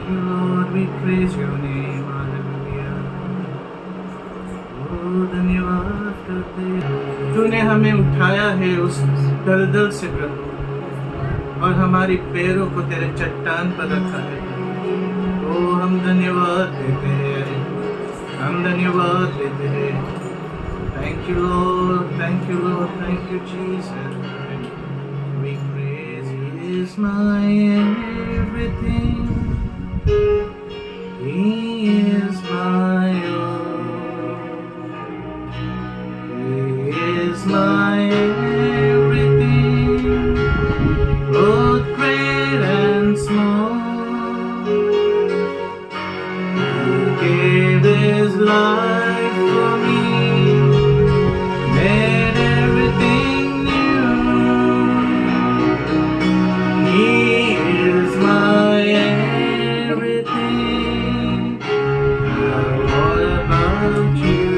you, Lord. We praise your name. Hallelujah. Oh, धन्यवाद करते हैं। तूने हमें उठाया है उस दलदल से प्रभु, और हमारी पैरों को तेरे चट्टान पर रखा है। ओ हम धन्यवाद देते हैं, हम धन्यवाद देते हैं। Thank you, Lord. Thank you, Lord. Thank you, Jesus. We praise. He is my everything. He is my all. He is my everything, both great and small. He gave His life for me, made everything new. He is my everything. What about you?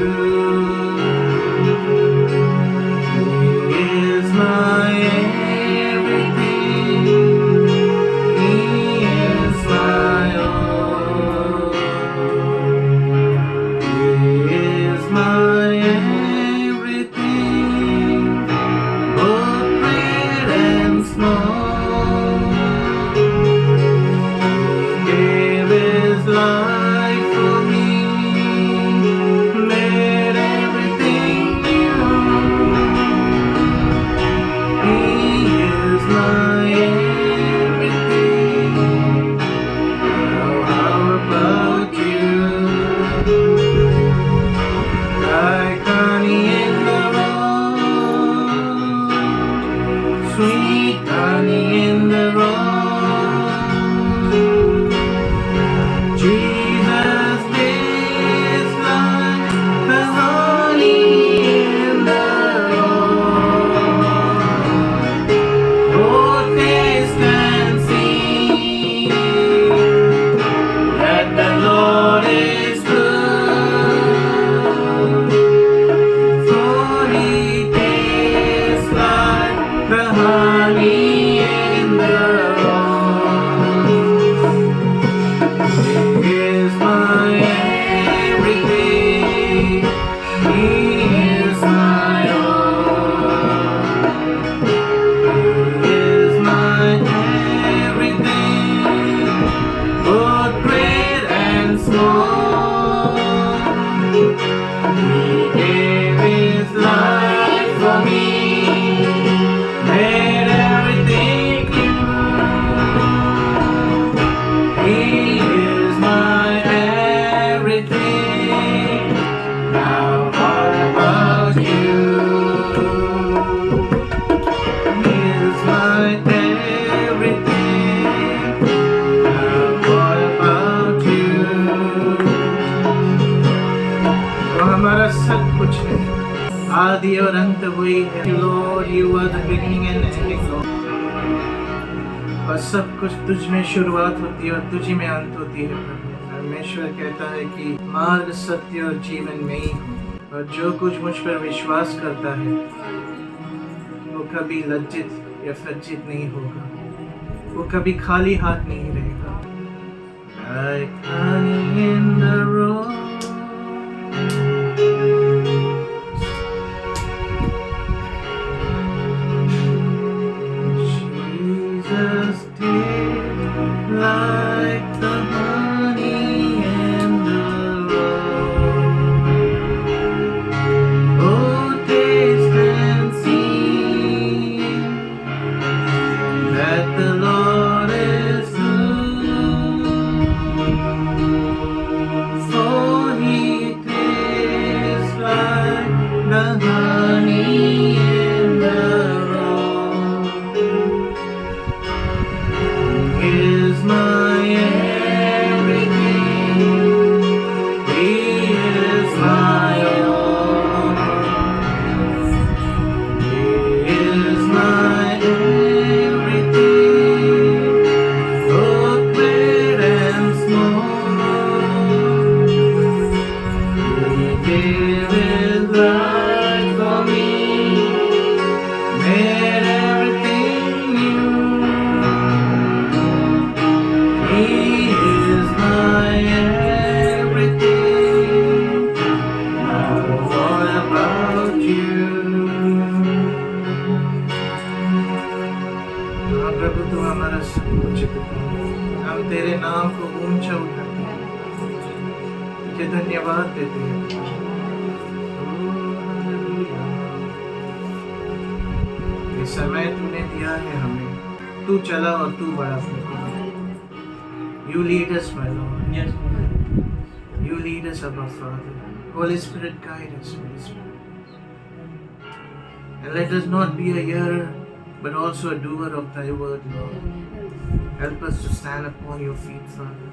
He is my everything. He is my all. He is my everything, both great and small. He gave His life for me, made everything new. He is my everything. How about you? Like honey in the rock, sweet honey in the rock. Jesus tastes like the honey in the rock. Oh, taste and see that the Lord is good. For He tastes like the honey in the rock. He is my everything. He is my all. He is my everything, both great and small. He gave His life for me, made everything new. He is my everything. Now what about you? He is my everything. Now what about you? वो हमारा सब कुछ है, आदि और अंत हुई है। Lord, you are the beginning and ending, Lord. और सब कुछ तुझ में शुरुआत होती है और तुझी में अंत होती है प्रभु। परमेश्वर कहता है कि मार्ग, सत्य और जीवन में ही हूँ, और जो कुछ मुझ पर विश्वास करता है वो कभी लज्जित या सज्जित नहीं होगा, वो कभी खाली हाथ नहीं रहेगा। Like honey in the rock, Jesus did like the honey in the rock. Oh, taste and see that the Lord is good. For He tastes like the honey in the rock. He is my हम तेरे नाम को ऊंचा उठाते हैं, तुझे धन्यवाद देते हैं। ये समय तूने दिया है हमें, तू चला और तू बड़ा फूका। You lead us, my Lord. Yes. You lead us, Abba Father. Holy Spirit, guide us, Holy Spirit. And let us not be a hearer, but also a doer of thy word, Lord. Help us to stand upon your feet, Father.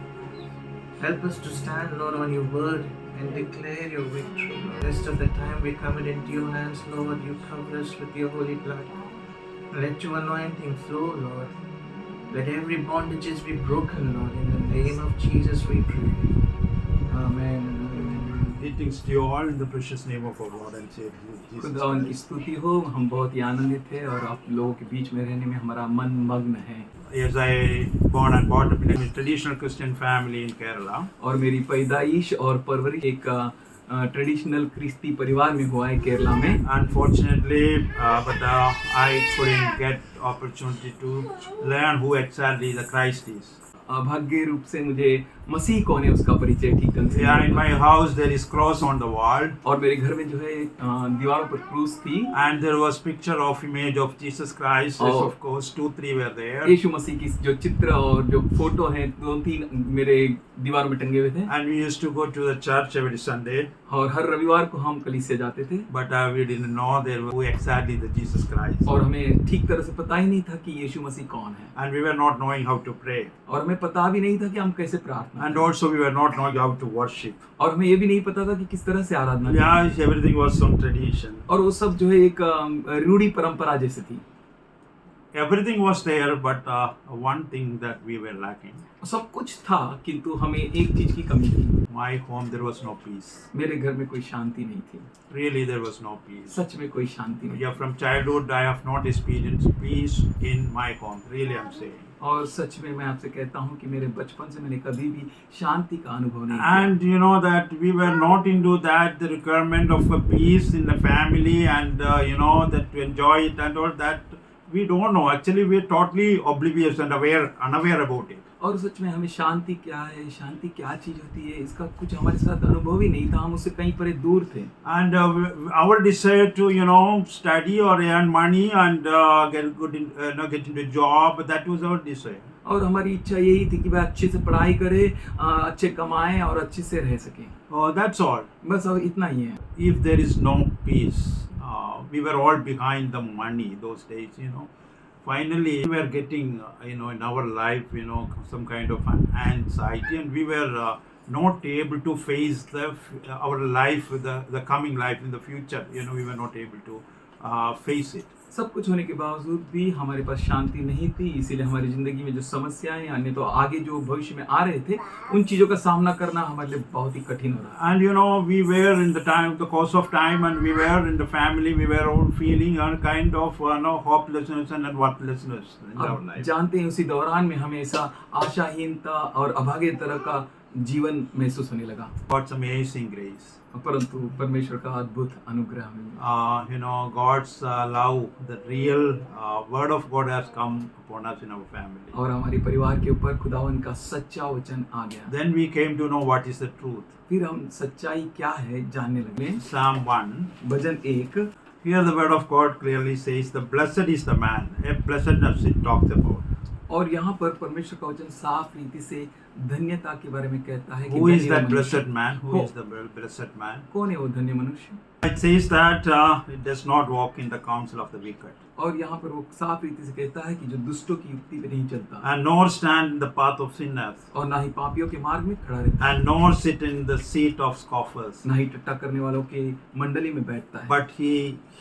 Help us to stand, Lord, on your word and declare your victory. The rest of the time we commit into your hands, Lord. You cover us with your holy blood. Let your anointing flow, Lord. Let every bondages be broken, Lord. In the name of Jesus we pray. Amen. Greetings to you all in the precious name of our Lord and Savior Jesus खुदावन की Christ. स्तुति हो। हम बहुत ही आनंदित हैं और आप लोगों के बीच में रहने में हमारा मन मग्न है। Yes, I born and brought up in a traditional Christian family in Kerala. और मेरी पैदाइश और परवरिश एक ट्रेडिशनल क्रिस्ती परिवार में हुआ है केरला में। Unfortunately, but I couldn't get opportunity to learn who exactly the Christ is. भाग्य रूप से मुझे मसीह कौन है उसका परिचय ठीक ढंग से Yeah, in नहीं my हुआ। house there is cross on the wall, और मेरे घर में जो है दीवारों पर क्रूस थी। and there was picture of image of Jesus Christ. Yes, Oh. of course, 2-3 were there. यीशु मसीह की जो चित्र और जो फोटो है 2-3 मेरे दीवारों में टंगे हुए थे। And we used to go to the church every Sunday, और हर रविवार को हम कलीसिया जाते थे। but we didn't know there who exactly the Jesus Christ. और हमें ठीक तरह से पता ही नहीं था कि यीशु मसीह कौन है। And we were not knowing how to pray. और हमें पता भी नहीं था कि हम कैसे प्रार्थना And करें। also we were not knowing how to worship. और हमें ये भी नहीं पता था कि किस तरह से आराधना करें। Yeah, everything was some tradition. और वो सब जो है एक रूढ़ी परंपरा जैसे थी। Everything was there, but one thing that we were lacking. सब कुछ था किंतु हमें एक चीज की कमी थी। My home, there was no peace. मेरे घर में कोई शांति नहीं थी। Really, there was no peace. सच में कोई शांति नहीं। Yeah, from childhood, I have not experienced peace in my home. Really, I'm saying. और सच में मैं आपसे कहता हूँ कि मेरे बचपन से मैंने कभी भी शांति का अनुभव नहीं किया। And you know that we were not into that, the requirement of a peace in the family, and you know that to enjoy it and all that. We don't know. Actually, we are totally oblivious and unaware about it. और सच में हमें शांति क्या है, शांति क्या चीज होती है, इसका कुछ हमारे साथ अनुभव ही नहीं था। हम उससे कहीं पर दूर थे। And our desire to, you know, study or earn money and get into a job, that was our desire. और हमारी इच्छा यही थी कि वह अच्छे से पढ़ाई करे, अच्छे कमाएं और अच्छे से रह सकें। Oh, that's all. बस अब इतना ही है। If there is no peace, we were all behind the money those days, you know. Finally, we were getting, in our life, some kind of an anxiety, and we were not able to face our life, the coming life in the future. We were not able to face it. सब कुछ होने के बावजूद भी हमारे पास शांति नहीं थी, इसीलिए हमारी जिंदगी में जो समस्याएं अन्य तो आगे जो भविष्य में आ रहे थे उन चीजों का सामना करना हमारे लिए बहुत ही कठिन हो रहा है। And we were in the course of time, and we were in the family, we were all feeling a kind of hopelessness and worthlessness in our अब life. जानते हैं उसी दौरान में हमें ऐसा आशाहीनता और अभागे तरह का जीवन महसूस होने लगा। God's amazing grace. परंतु परमेश्वर का अद्भुत अनुग्रह हमें God's love, the real word of God has come upon us in our family. और हमारे परिवार के ऊपर खुदावन का सच्चा वचन आ गया। Then we came to know what is the truth. फिर हम सच्चाई क्या है जानने लगे। Psalm 1. Bhajan 1। Here the word of God clearly says, the blessed is the man. A blessedness it talks about. और यहाँ पर परमेश्वर का वचन साफ रीति से धन्यता के बारे में कहता है कि Who is धन्य that वो मनुष्य। blessed man? Who is the blessed man? कौन है वो धन्य मनुष्य? It says that it does not walk in the counsel of the wicked, और यहाँ पर वो साफ रीति से कहता है कि जो दुष्टों की युक्ति पे नहीं चलता and nor stand in the path of sinners, और ना ही पापियों के मार्ग में खड़ा रहता है, and nor sit in the seat of scoffers. ना ही टट्टा करने वालों के मंडली में बैठता है। But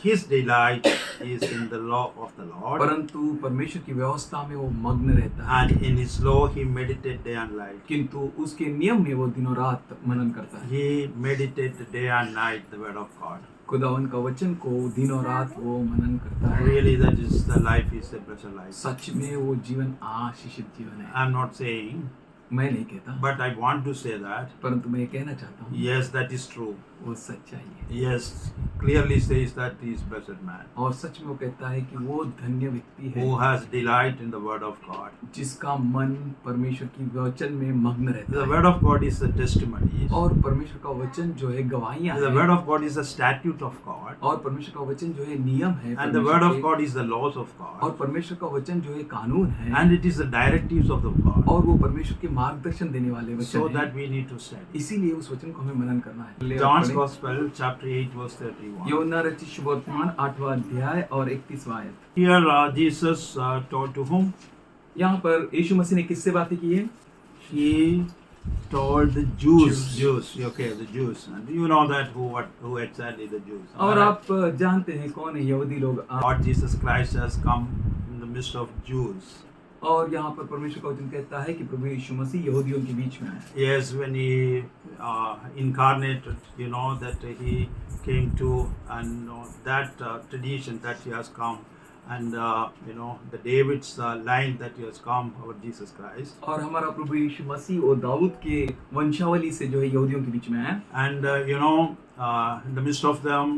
his delight is in the law of the Lord, परंतु परमेश्वर की व्यवस्था में वो मग्न रहता है, and in his law he meditates day and night. किंतु उसके नियम में वो दिनों रात मनन करता है। He meditates day and night the word of God. खुदावन का वचन को दिनों रात वो मनन करता है। Really, that is the life is a blessed life. सच में वो जीवन आशीषित जीवन है। I'm not saying मैं नहीं कहता, but I want to say that, परंतु मैं ये कहना चाहता हूँ yes, that is true. वो सच्चाई है। Yes, clearly says that he is blessed man और सच में वो कहता है कि वो धन्य व्यक्ति है who has delight in the word of God. जिसका मन परमेश्वर की वचन में मग्न रहता The है। word of God is the testimonies. और परमेश्वर का वचन जो है गवाहियां The हैं, word of God is the statute of God. और परमेश्वर का वचन जो है नियम है, And the परमेश्वर word of के, God is the laws of और God. परमेश्वर का वचन जो है कानून है, And it is the directives of the God. और वो परमेश्वर के मार्गदर्शन देने वाले So वचन that हैं। we need to study. इसीलिए उस वचन को हमें मनन करना है। John's Gospel, chapter 8, verse 31. यूहन्ना रचित शुभवर्तमान 8वां अध्याय और 31वां आयत। Here Jesus told to whom? यहाँ पर यीशु मसीह ने किससे बातें की है? He told the Jews. Okay, the Jews. And you know that who exactly the Jews. और आप जानते हैं कौन है यहूदी लोग। Lord Jesus Christ has come in the midst of Jews. और यहाँ पर परमेश्वर का वचन कहता है कि प्रभु यीशु मसीह यहूदियों के बीच में आए। Yes, when he incarnated, you know that he came to, and that tradition that he has come, and you know the David's line that he has come, our Jesus Christ. और हमारा प्रभु यीशु मसीह और दाऊद के वंशावली से जो है यहूदियों के बीच में आया। And you know, in the midst of them,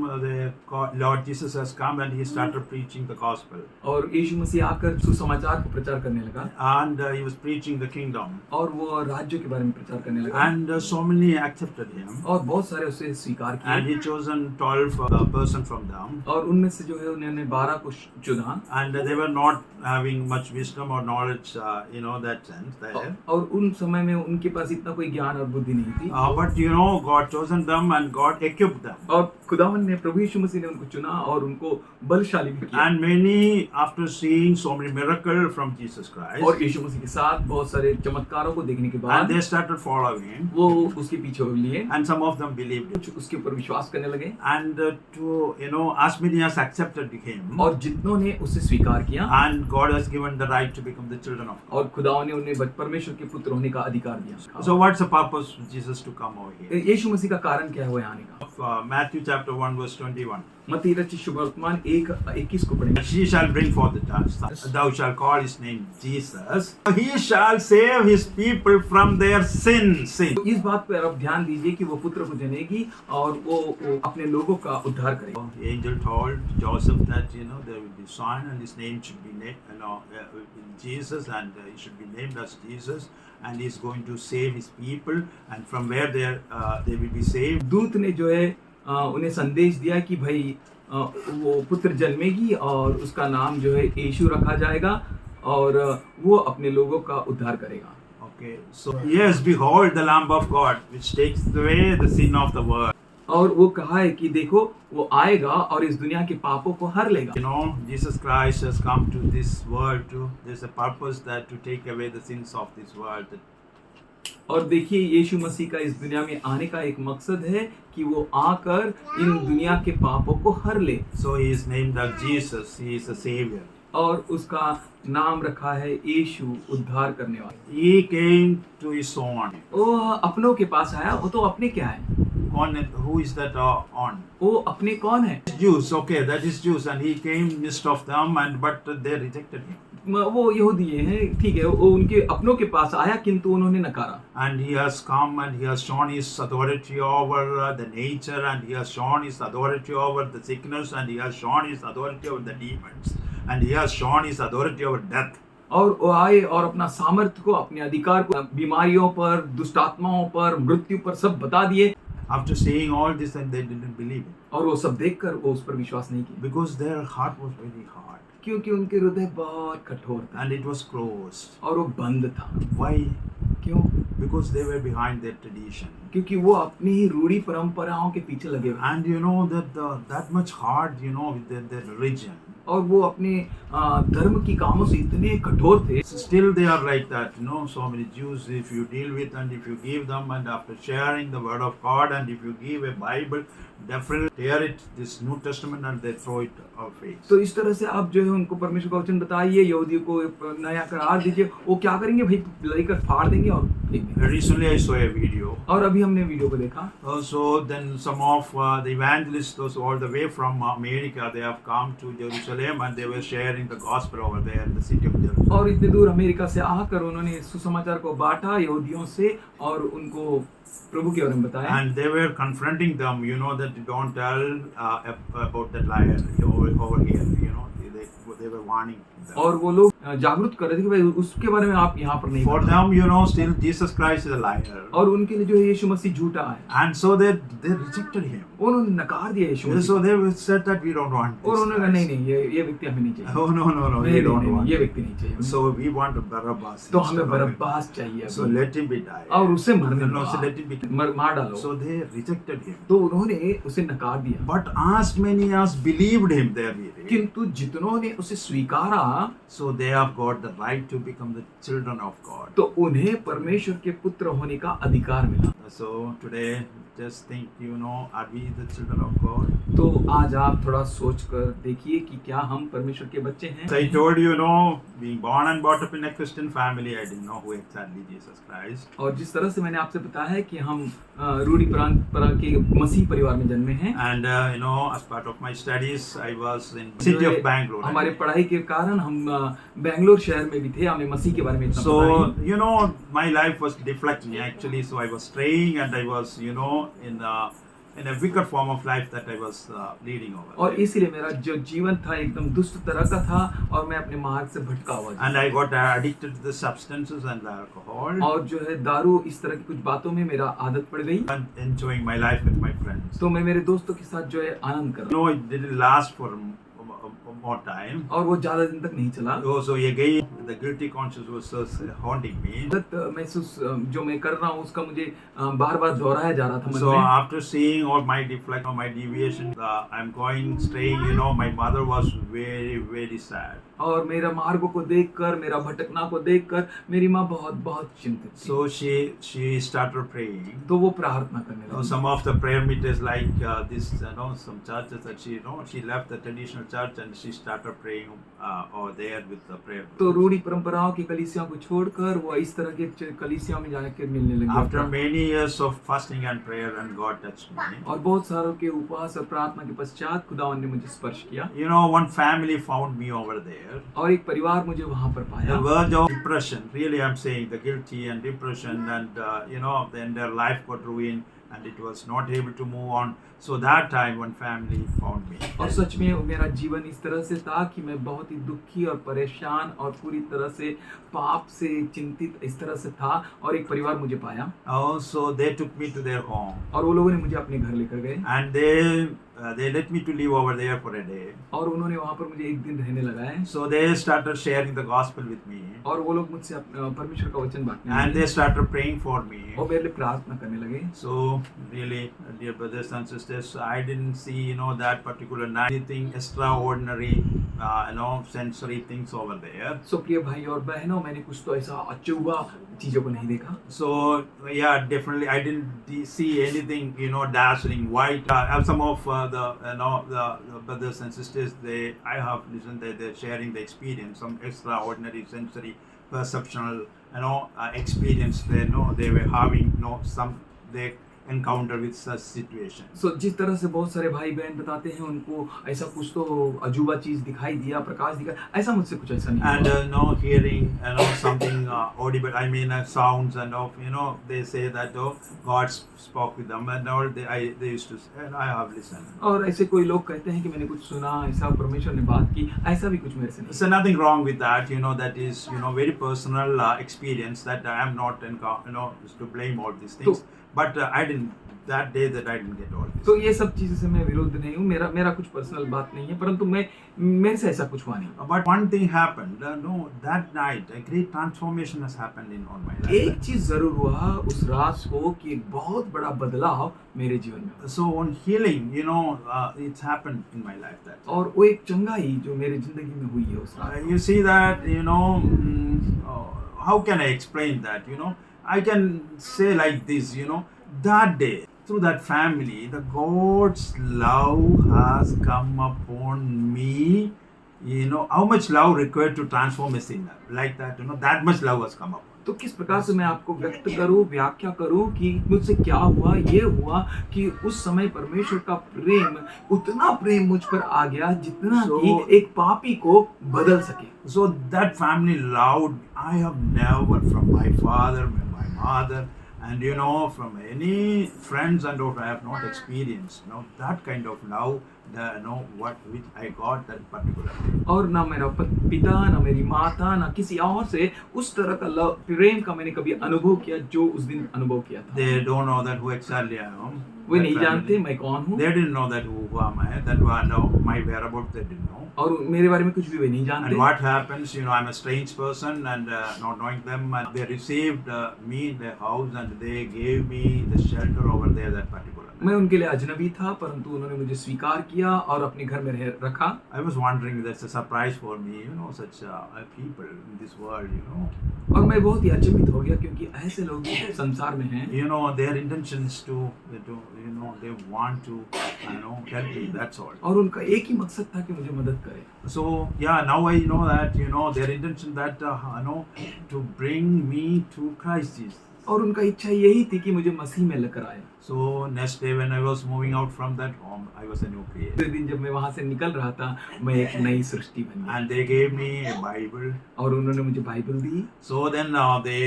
Lord Jesus has come and he started preaching the gospel. और यीशु मसीह आकर सुसमाचार को प्रचार करने लगा, And he was preaching the kingdom. और वो राज्यों के बारे में प्रचार करने लगा, And so many accepted him. और बहुत सारे उसे स्वीकार And किए, he chosen 12 person from them. और उनमें से जो है उन्होंने 12 को चुना। And they were not having much wisdom or knowledge, you know, that sense there. और उन समय में उनके पास इतना कोई ज्ञान और बुद्धि नहीं थी, But you know, God chosen them and God equipped them. और खुदावन ने प्रभु यीशु मसीह ने उनको चुना और उनको बलशाली भी किया। And many, after seeing so many miracles from Jesus Christ, और यीशु मसीह के साथ बहुत सारे चमत्कारों को देखने के and बाद they started following him, वो उसके पीछे हो लिए, and some of them believed it. कुछ उसके ऊपर विश्वास करने लगे, And to, you know, as many as accepted him, और जितनों ने उसे स्वीकार किया, and God has given the right to become the children of God. और खुदावन ने उन्हें परमेश्वर के पुत्र होने का अधिकार दिया। So what's the purpose of Jesus to come over here? यीशु मसीह का कारण क्या है वो आने का? Matthew chapter 1 verse 21. मत्ती रचित शुभवर्तमान 1:21 को पढ़ेंगे। She shall bring forth the child, thou shalt call his name Jesus. He shall save his people from their sins. तो इस बात पर आप ध्यान दीजिए कि वो पुत्र को जनेगी और वो अपने लोगों का उद्धार करेगा। The angel told Joseph that, you know, there will be a son and his name should be named, you know, Jesus, and he should be named as Jesus, and he's going to save his people, and from where they will be saved. दूत ने जो है उन्हें संदेश दिया कि भाई वो पुत्र जन्मेगी और उसका नाम जो है यीशु रखा जाएगा और वो अपने लोगों का उद्धार करेगा। Okay, so yes, behold the Lamb of God, which takes away the sin of the world. और वो कहा है कि देखो वो आएगा और इस दुनिया के पापों को हर लेगा। You know, Jesus Christ has come to this world to, there's a purpose that to take away the sins of this world. और देखिए यीशु मसीह का इस दुनिया में आने का एक मकसद है कि वो आकर इन दुनिया के पापों को हर ले। So he is named as Jesus, he is a savior. और उसका नाम रखा है यीशु, उद्धार करने वाला। He came to his own. वो अपनों के पास आया, वो तो अपने क्या है? Who is that on? वो अपने कौन है? Jews, okay, that is Jews, and he came midst of them, but they rejected him. वो यहूदी हैं, ठीक है, वो उनके अपनों के पास आया किंतु उन्होंने नकारा। And he has come and he has shown his authority over the nature, and he has shown his authority over the sickness, and he has shown his authority over the demons, and he has shown his authority over death. और वो आए और अपना सामर्थ्य को, अपने अधिकार को बीमारियों पर, दुष्टात्माओं पर, मृत्यु पर सब बता दिए। After seeing all this, and they didn't believe it. और वो सब देखकर वो उस पर विश्वास नहीं किया, Because their heart was very hard. क्योंकि उनके हृदय बहुत कठोर था And it was closed. और वो बंद था। Why? क्यों? Because they were behind their tradition. क्योंकि वो अपनी ही रूढ़ी परंपराओं के पीछे लगे हुए, And you know that much hard, you know, with their religion. और वो अपने धर्म की कामों से इतने कठोर थे। So still they are like that, you know, so many Jews, if you deal with and if you give them, and after sharing the word of God, and if you give a Bible, definitely tear it, this New Testament, and they throw it our face. तो इस तरह से आप जो है उनको परमेश्वर का वचन बताइए, यहूदियों को नया करार दीजिए, वो क्या करेंगे भाई? लेकर फाड़ देंगे और फेंक देंगे। Recently I saw a video. और अभी हमने वीडियो को देखा, So then some of the evangelists, those all the way from America, they have come to Jerusalem Jerusalem, and they were sharing the gospel over there in the city of Jerusalem. और इतने दूर America से आकर उन्होंने सुसमाचार को बांटा यहूदियों से और उनको प्रभु के बारे में बताया। And they were confronting them, that you don't tell about that liar over here, they were warning them. और वो लोग जागरूक कर रहे थे कि भाई उसके बारे में आप यहाँ पर नहीं For बताओ। them, still Jesus Christ is a liar. और उनके लिए जो है यीशु मसीह झूठा है, And so they rejected him. उन्होंने नकार दिया यीशु So Masih they said that we don't want और this उन्होंने कहा Christ. नहीं ये व्यक्ति हमें नहीं चाहिए। Oh, no, नहीं, we नहीं, don't नहीं, want ये it. व्यक्ति नहीं चाहिए। So we want Barabbas. तो हमें instead of him. बरब्बास चाहिए So अभी। let him be died. और उसे मरने No, so दो, let him be. मार डालो। So they rejected him. तो उन्होंने उसे नकार दिया, But as many as believed him, they are reading. किंतु जितनों ने उसे स्वीकारा So they have got the right to become the children of God. तो उन्हें परमेश्वर के पुत्र होने का अधिकार मिला। So today, just think, are we the children of God? तो आज आप थोड़ा सोच कर देखिए कि क्या हम परमेश्वर के बच्चे हैं। So I told you, being born and brought up in a Christian family, I didn't know who exactly Jesus Christ. और जिस तरह से मैंने आपसे बताया है कि हम रूढ़ी परंपरा के मसीह परिवार में जन्मे हैं, And as part of my studies, I was in city of Bangalore. हमारे पढ़ाई के कारण हम बेंगलोर शहर में भी थे, हमें मसीह के बारे में इतना पता So, नहीं। my life was deflecting actually. So I was straying, and I was, in a wicked form of life that I was leading over. और इसलिए मेरा जो जीवन था एकदम दुष्ट तरह का था और मैं अपने मार्ग से भटका हुआ था। And I got addicted to the substances and the alcohol. और जो है दारू इस तरह की कुछ बातों में मेरा आदत पड़ गई। And enjoying my life with my friends. तो मैं मेरे दोस्तों के साथ जो है आनंद कर रहा It didn't last for more time. और वो ज्यादा दिन तक नहीं चला। So again, the guilty conscience was haunting me. गलत महसूस जो मैं कर रहा हूँ उसका मुझे बार बार दोहराया जा रहा था मन So में। after seeing all my deflection, my deviation, I'm going straying. My mother was very, very sad. और मेरा मार्गों को देखकर, मेरा भटकना को देखकर मेरी माँ बहुत बहुत चिंतित थी। So she started praying. तो वो प्रार्थना करने लगी। Some of the prayer meetings like this, some churches that she left the traditional church and she started praying over there with the prayer. तो रूढ़ी परंपराओं की कलीसियाओं को छोड़कर वो इस तरह के कलीसियाओं में जाकर मिलने लगी। After many years of fasting and prayer, and God touched me. और बहुत सालों के उपवास और प्रार्थना के पश्चात खुदावन ने मुझे स्पर्श किया। One family found me over there. और एक परिवार मुझे वहाँ पर पाया। The verge of depression, really I'm saying, the guilty and depression, and then their life got ruined and it was not able to move on. So that time one family found me. और सच में मेरा जीवन इस तरह से था कि मैं बहुत ही दुखी और परेशान और पूरी तरह से पाप से चिंतित इस तरह से था और एक परिवार मुझे पाया। So they took me to their home. और वो लोगों ने मुझे अपने घर लेकर गए। And they let me to live over there for a day. और उन्होंने वहाँ पर मुझे एक दिन रहने लगाया। So they started sharing the gospel with me. और वो लोग मुझसे परमेश्वर का वचन बांटने And लगे। they started praying for me. और मेरे लिए प्रार्थना करने लगे। So really, dear brothers and sisters, I didn't see, that particular night anything extraordinary, sensory things over there. सो प्रिय भाई और बहनों, मैंने कुछ तो ऐसा अचूबा चीजों को नहीं देखा। So yeah, definitely I didn't see anything, dazzling white. Some of the brothers and sisters, I have listened that they're sharing the experience, some extraordinary sensory perceptual, experience they were having, some they encounter with such situation. सो जिस तरह से बहुत सारे भाई बहन बताते हैं उनको ऐसा कुछ तो अजूबा चीज दिखाई दिया, प्रकाश दिखा, ऐसा मुझसे कुछ ऐसा नहीं And हुआ। hearing something audible, I mean sounds, and they say that God spoke with them, and all they used to say, and I have listened. और ऐसे कोई लोग कहते हैं कि मैंने कुछ सुना, ऐसा परमेश्वर ने बात की, ऐसा भी कुछ मेरे से नहीं। So nothing wrong with that, that is very personal experience that I am not is to blame all these things. But I didn't that day that I didn't get all this. तो ये सब चीज़ों से मैं विरोध नहीं हूँ, मेरा कुछ पर्सनल बात नहीं है, परंतु मेरे से ऐसा कुछ हुआ नहीं। But one thing happened, that night a great transformation has happened on my life. एक चीज जरूर हुआ उस रात को कि एक बहुत बड़ा बदलाव मेरे जीवन में हुआ। So on healing, it's happened in my life that. और वो एक चंगाई जो मेरी जिंदगी में हुई है उस रात। You see that, how can I explain that? I can say like this, that day, through that family, the God's love has come upon me. How much love required to transform a sinner like that, that much love has come upon me. तो किस प्रकार से मैं आपको व्यक्त करूं, व्याख्या करूं कि मुझसे क्या हुआ? ये हुआ कि उस समय परमेश्वर का प्रेम, उतना प्रेम मुझ पर आ गया जितना So- कि एक पापी को बदल सके। So that family loved, I have never from my father, my mother, and from any friends and all, I have not experienced, that kind of love, which I got that particular day. और ना मेरा पिता, ना मेरी माता, ना किसी और से उस तरह का लव, प्रेम का मैंने कभी अनुभव किया जो उस दिन अनुभव किया था। They don't know that who exactly I am. Way that नहीं family. जानते मैं कौन हूँ, They didn't know that who am I. That was my whereabouts. They didn't know. और मेरे बारे में कुछ भी वे नहीं जानते। And what happens, I'm a strange person and not knowing them, and they received me in their house and they gave me the shelter over there that particular night. मैं उनके लिए अजनबी था, परंतु उन्होंने मुझे स्वीकार किया और अपने घर में रखा। I was wondering, that's a surprise for me, such people in this world, और मैं बहुत ही अचंभित हो गया क्योंकि ऐसे लोग संसार में हैं। Their intentions to they want to, help me, that's all. और उनका एक ही मकसद था कि मुझे मदद करे। So yeah, now I know that, their intention that, to bring me to Christ Jesus. और उनका इच्छा यही थी कि मुझे मसीह में लेकर आए। So next day when I was moving out from that home, I was a new creation. दूसरे दिन जब मैं वहां से निकल रहा था, मैं एक नई सृष्टि बन गया। And they gave me a Bible. और उन्होंने मुझे Bible the. So then they,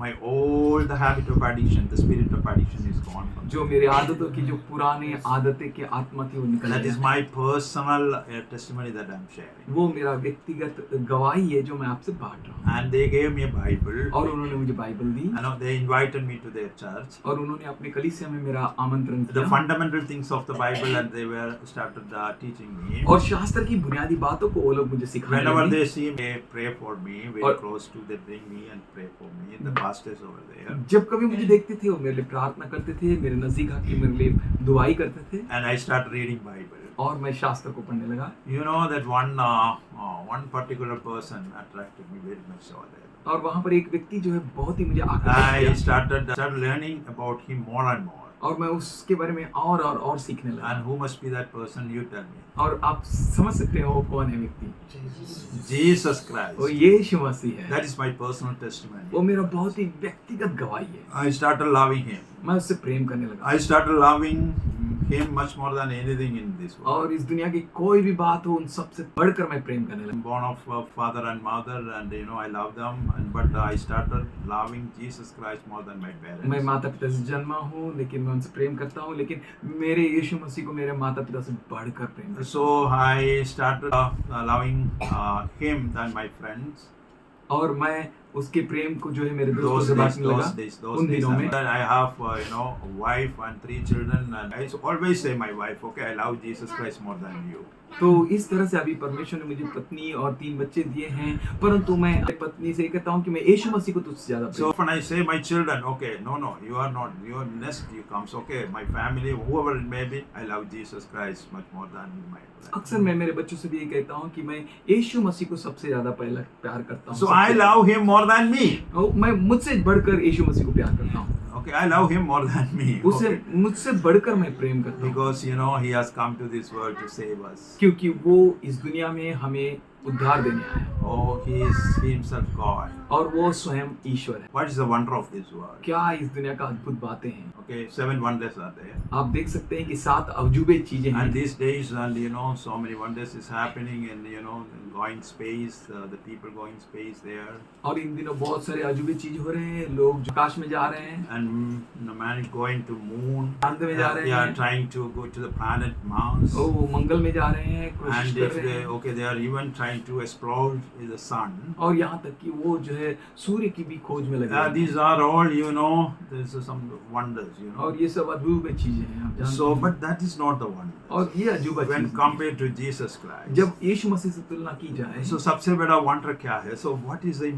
my old habit of addiction, the spirit of addiction is gone from me. जो मेरी आदतों की जो पुरानी आदतें की आत्मा थी वो निकल That is गया। my personal testimony that I'm sharing. वो मेरा व्यक्तिगत गवाही है जो मैं आपसे बांट रहा हूँ। And they gave me a Bible. और उन्होंने मुझे Bible the They invited me to their church. और उन्होंने अपने कलीसिया में मेरा आमंत्रण The किया fundamental things of the Bible, and they were started teaching me. और शास्त्र की बुनियादी बातों को वो लोग मुझे सिखाने Whenever लगे। they see me, they pray for me, very और- close to, they bring me and pray for me. The pastors over there. जब कभी मुझे देखते थे वो मेरे लिए प्रार्थना करते थे, मेरे नजदीक आके मेरे लिए दुआई करते थे And I started reading Bible. और मैं शास्त्र को पढ़ने लगा। You know that one particular person attracted me very much over there. और वहाँ पर एक व्यक्ति जो है बहुत ही मुझे आकर्षित I किया started learning about him more and more. और मैं उसके बारे में और सीखने लगा। And who must be that person? You tell me. और आप समझ सकते हो वो कौन है व्यक्ति? Jesus Christ. वो यीशु मसीह है। That is my personal testimony. वो मेरा बहुत ही व्यक्तिगत गवाही है। I started loving him. मैं उससे प्रेम करने लगा I started loving him much more than anything in this world. और इस दुनिया की कोई भी बात हो उन सबसे बढ़कर मैं प्रेम करने I'm लगा। born of father and mother, and I love them. But I started loving Jesus Christ more than my parents. मैं माता पिता से जन्मा हूँ लेकिन मैं उनसे प्रेम करता हूँ, लेकिन मेरे यीशु मसीह को मेरे माता पिता से बढ़कर प्रेम करता हूँ। So I started loving him than my friends. और मैं उसके प्रेम को जो है मेरे दोस्तों Those से days, बांटने लगा those उन days. दिनों में। And I have a wife and 3 children, and I always say my wife, okay, I love Jesus Christ more than you. तो इस तरह से अभी परमेश्वर ने मुझे पत्नी और 3 बच्चे दिए हैं, परंतु मैं अपनी पत्नी से कहता हूँ कि मैं यीशु मसीह को तुझसे ज्यादा So Prem. when I say my children, okay, no, you are not. Your next you comes, okay, my family, whoever it may be, I love Jesus Christ much more than my friends. अक्सर मैं मेरे बच्चों से भी ये कहता हूँ कि मैं यीशु मसीह को सबसे ज्यादा पहला प्यार करता हूँ। So I love him more than me. मैं मुझसे बढ़कर यीशु मसीह को प्यार करता हूँ। Okay, I love him more than me. उसे Okay. मुझसे बढ़कर मैं प्रेम करता हूँ, Because he has come to this world to save us. क्योंकि वो इस दुनिया में हमें उद्धार देने आया है Oh, he is himself God. और वो स्वयं ईश्वर है। What is the wonder of this world? क्या इस दुनिया का अद्भुत बातें हैं। Okay, 7 wonders are there. आप देख सकते हैं कि 7 अजूबे चीजें And हैं these days, and so many wonders is happening, and going space, the people going space there, और इन दिनों बहुत सारे अजूबे चीज हो रहे हैं। लोग आकाश में जा रहे हैं, and man is going to moon. चांद में जा रहे They are हैं, trying to go to the planet Mars. वो मंगल में जा रहे हैं, कोशिश And कर if रहे हैं they are even trying to explore the sun. और यहाँ तक कि वो जो है सूर्य की भी खोज में लगे हैं। These are all, there's some wonders, और ये सब अजूबे चीजें हैं, आप जानते So, हैं। but that is not the wonder. और ये अजूबा When चीज compared to Jesus Christ. जब यीशु मसीह से तुलना की जाए, So, सबसे बड़ा wonder क्या है? So, what is the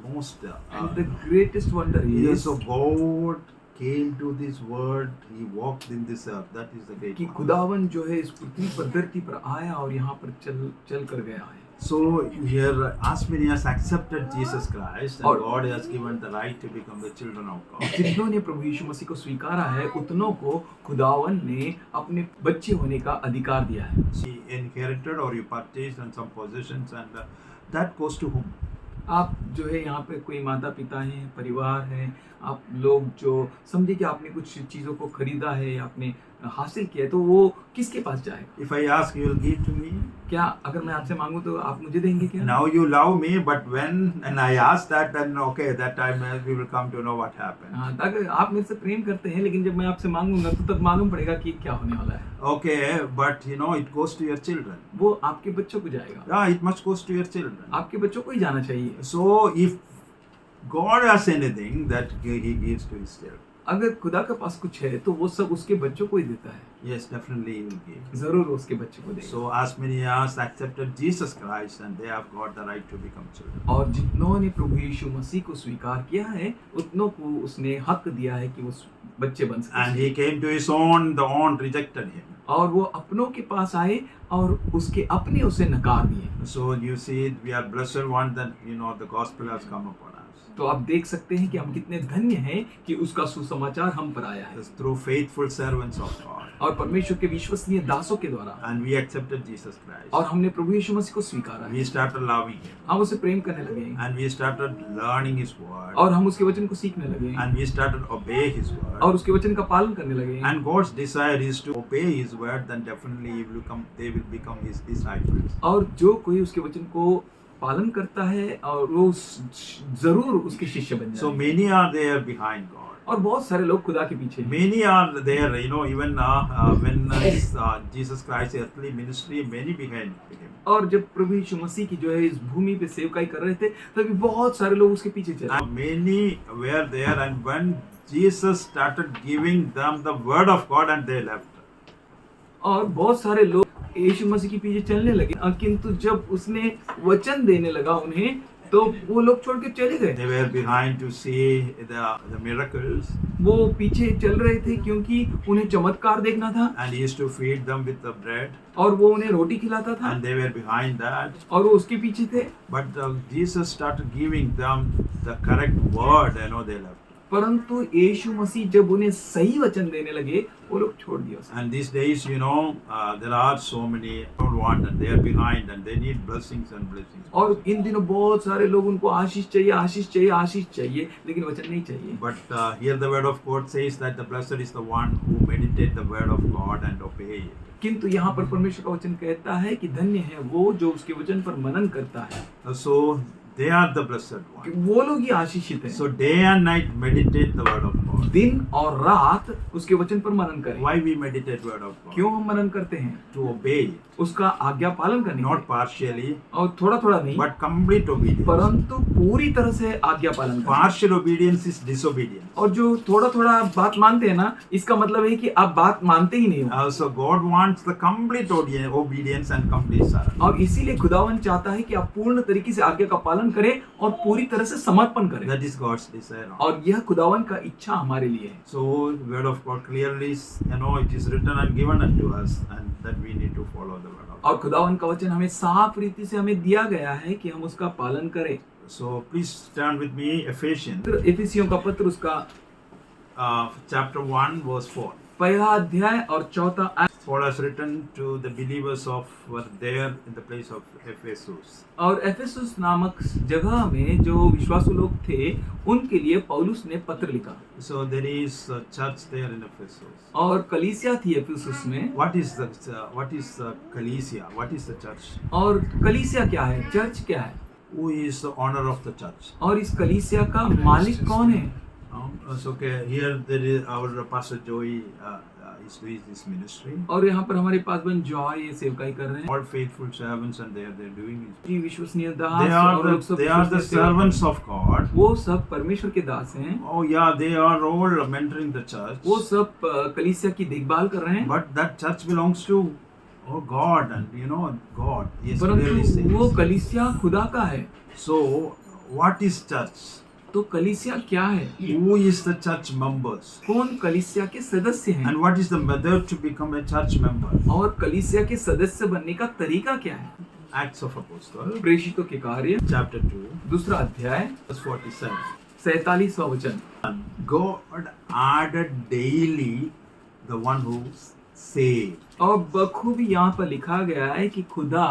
most? and the greatest wonder is So, God came to this world. He walked in this earth. That is the great कि wonder. खुदावन जो है इस पृथ्वी पर धरती पर आया और यहाँ पर चल कर गया है। So here, as many as accepted Jesus Christ, and और- God has given the right to become the children of God. जितनों ने प्रभु यीशु मसीह को स्वीकारा है उतनों को खुदावन ने अपने बच्चे होने का अधिकार दिया है। He inherited or you purchased and some possessions, and that goes to whom? आप जो है यहाँ पे कोई माता पिता हैं, परिवार है, आप लोग जो समझे कि आपने कुछ चीज़ों को खरीदा है, आपने हासिल किया है, तो वो किसके पास जाएगा? If I ask, you will give to me. क्या अगर मैं आपसे मांगूं तो आप मुझे देंगे क्या? Now you love me, but when and I ask that, then okay, that time we will come to know what happened. हाँ, अगर आप मेरे से प्रेम करते हैं, लेकिन जब मैं आपसे मांगूंगा तो तब मालूम पड़ेगा कि क्या होने वाला है। Okay, but you know it goes to your children. वो आपके बच्चों को जाएगा। Yeah, it must goes to your children. आपके बच्चों को ही जाना चाहिए। So if God has anything that He gives to His children, अगर खुदा के पास कुछ है तो वो सब उसके बच्चों को ही देता है। yes, definitely He will give. जरूर उसके बच्चों को देगा। So as many as accepted Jesus Christ, and they have got the right to become children. और जितनों ने प्रभु यीशु मसीह को स्वीकार किया है, उतनों को उसने हक दिया है कि वो बच्चे बन सके। And He came to His own, the own rejected Him. और वो अपनों के पास आए और उसके अपने उसे नकार दिए। So you see, we are blessed one that you know the gospel has come upon us. तो आप देख सकते हैं कि हम कितने धन्य हैं कि उसका सुसमाचार हम पर आया है। It's through faithful servants of God. और परमेश्वर के विश्वसनीय दासों के द्वारा। And we accepted Jesus Christ. और हमने प्रभु यीशु मसीह को स्वीकारा है। We started loving Him. हम उसे प्रेम करने लगे। And we started learning His word. और हम उसके वचन को सीखने लगे। And we started obey His word. और उसके वचन का पालन करने लगे। And God's desire is to obey His word, then definitely they will become His disciples. और जो कोई उसके वचन को पालन करता है और वो जरूर उसके शिष्य बन जाएंगे। So many are there behind God. और बहुत सारे लोग खुदा के पीछे हैं। Many are there, you know, even when Jesus Christ's earthly ministry, many behind Him. और जब प्रभु यीशु मसीह की जो है इस भूमि पे सेवकाई कर रहे थे, तभी बहुत सारे लोग उसके पीछे चले। And many were there, and when Jesus started giving them the word of God, and they left. और बहुत सारे लोग यीशु मसीह के पीछे चलने लगे, किंतु जब उसने वचन देने लगा उन्हें, तो वो लोग छोड़ के चले गए। They were behind to see the miracles. वो पीछे चल रहे थे क्योंकि उन्हें चमत्कार देखना था। And He used to feed them with the bread. और वो उन्हें रोटी खिलाता था। And they were behind that. और वो उसके पीछे थे। But Jesus started giving them the correct word, you know, they left. परंतु यीशु मसीह जब उन्हें सही वचन देने लगे, वो लोग छोड़ दिया उसे। And these days, you know, there are so many don't want, and they are behind, and they need blessings and blessings. और इन दिनों बहुत सारे लोग उनको आशीष चाहिए, आशीष चाहिए, आशीष चाहिए, लेकिन वचन नहीं चाहिए। But here the word of God says that the blessed is the one who meditate the word of God and obey it. किंतु यहाँ पर परमेश्वर का वचन कहता है कि धन्य है वो जो उसके वचन पर मनन करता है। So they are the blessed one. वो लोग ही आशीषित हैं। So day and night meditate the word of God. दिन और रात उसके वचन पर मनन करें। Why we meditate word of God? क्यों हम मनन करते हैं? To obey it. उसका आज्ञा पालन करने के Not लिए। partially, और थोड़ा थोड़ा नहीं, but complete obedience. परंतु पूरी तरह से आज्ञा पालन करना। Partial obedience is disobedience. और जो थोड़ा थोड़ा बात मानते हैं ना, इसका मतलब है कि आप बात मानते ही नहीं हो। So God wants the complete obedience and complete surrender. और इसीलिए खुदावन चाहता है कि आप पूर्ण तरीके से आज्ञा का पालन करें और पूरी तरह से समर्पण करें। That is God's desire. और यह खुदावन का इच्छा हमारे लिए है। So word of God clearly, you know, it is written and given unto us, and that we need to follow the word of God. और खुदावन का वचन हमें साफ रीति से हमें दिया गया है कि हम उसका पालन करें। So please turn with me Ephesians इफिसियों का पत्र उसका chapter 1 verse 4. पहला अध्याय और चौथा आयत। Paul has written to the believers of were there in the place of Ephesus. और एफेसुस नामक जगह में जो विश्वासु लोग थे, उनके लिए पौलुस ने पत्र लिखा। So there is a church there in Ephesus. और कलीसिया थी एफेसुस में। What is Ecclesia? What is the church? और कलीसिया क्या है? चर्च क्या है? Who is the owner of the church? और इस कलीसिया का मालिक कौन है? So okay, here there is our pastor Joey is doing this ministry. और यहाँ पर हमारे पास बन जॉय ये सेवकाई कर रहे हैं। All faithful servants, and they're doing it. जी विश्वसनीय दास They और लोग are सब they are the विश्वसनीय servants of God. वो सब परमेश्वर के दास हैं। Oh yeah, they are all mentoring the church. वो सब कलीसिया की देखभाल कर रहे हैं। But that church belongs to God, and you know God. Yes, clearly परंतु वो says. कलीसिया खुदा का है। So what is church? तो कलीसिया क्या है? Who is the church members? कौन कलीसिया के सदस्य हैं? And what is the method to become a church member? और कलीसिया के सदस्य बनने का तरीका क्या है? Acts of Apostles, प्रेषितों के कार्य chapter 2, दूसरा अध्याय verse 47. 47वां वचन। God added daily the one who saved. और बखूबी यहाँ पर लिखा गया है कि खुदा